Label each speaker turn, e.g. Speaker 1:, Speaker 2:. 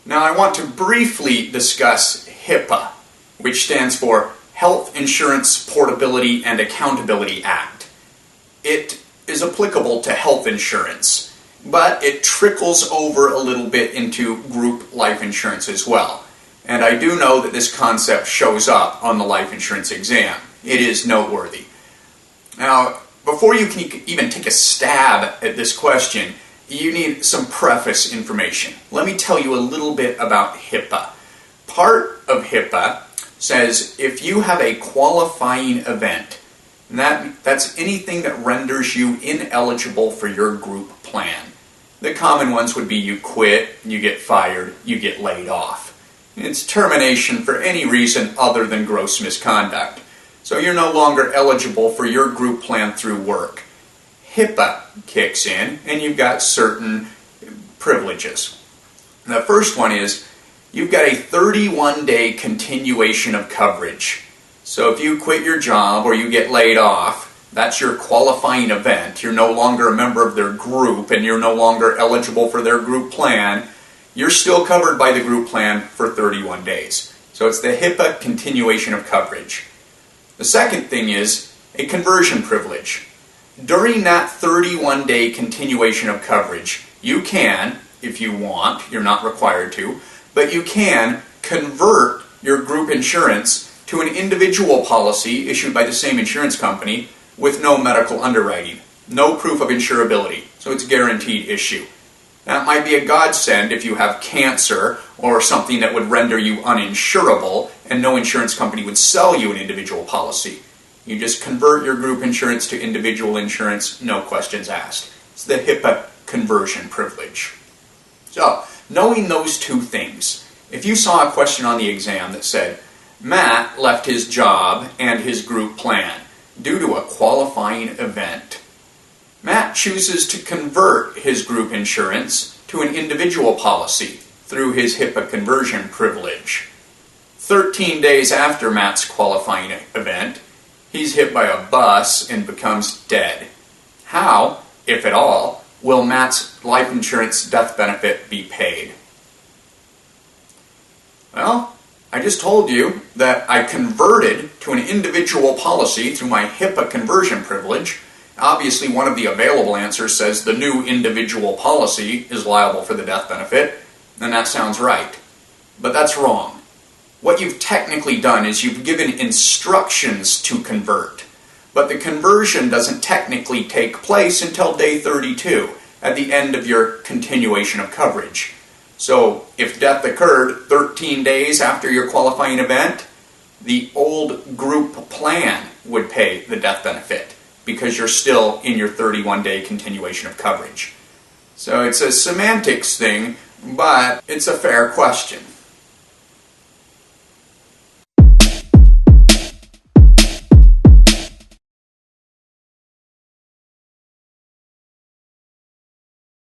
Speaker 1: Now I want to briefly discuss HIPAA, which stands for Health Insurance Portability and Accountability Act. It is applicable to health insurance, but it trickles over a little bit into group life insurance as well. And I do know that this concept shows up on the life insurance exam. It is noteworthy. Now, before you can even take a stab at this question, you need some preface information. Let me tell you a little bit about HIPAA. Part of HIPAA says if you have a qualifying event, and that's anything that renders you ineligible for your group plan. The common ones would be you quit, you get fired, you get laid off. It's termination for any reason other than gross misconduct. So you're no longer eligible for your group plan through work. HIPAA kicks in and you've got certain privileges. The first one is you've got a 31-day continuation of coverage. So if you quit your job or you get laid off, that's your qualifying event. You're no longer a member of their group and you're no longer eligible for their group plan. You're still covered by the group plan for 31 days. So it's the HIPAA continuation of coverage. The second thing is a conversion privilege. During that 31-day continuation of coverage, you can, if you want, you're not required to, but you can convert your group insurance to an individual policy issued by the same insurance company with no medical underwriting, no proof of insurability, so it's a guaranteed issue. That might be a godsend if you have cancer or something that would render you uninsurable and no insurance company would sell you an individual policy. You just convert your group insurance to individual insurance, no questions asked. It's the HIPAA conversion privilege. So, knowing those two things, if you saw a question on the exam that said, Matt left his job and his group plan due to a qualifying event. Matt chooses to convert his group insurance to an individual policy through his HIPAA conversion privilege. 13 days after Matt's qualifying event, he's hit by a bus and becomes dead. How, if at all, will Matt's life insurance death benefit be paid? Well, I just told you that I converted to an individual policy through my HIPAA conversion privilege. Obviously, one of the available answers says the new individual policy is liable for the death benefit, and that sounds right. But that's wrong. What you've technically done is you've given instructions to convert, but the conversion doesn't technically take place until day 32, at the end of your continuation of coverage. So, if death occurred 13 days after your qualifying event, the old group plan would pay the death benefit because you're still in your 31-day continuation of coverage. So it's a semantics thing, but it's a fair question.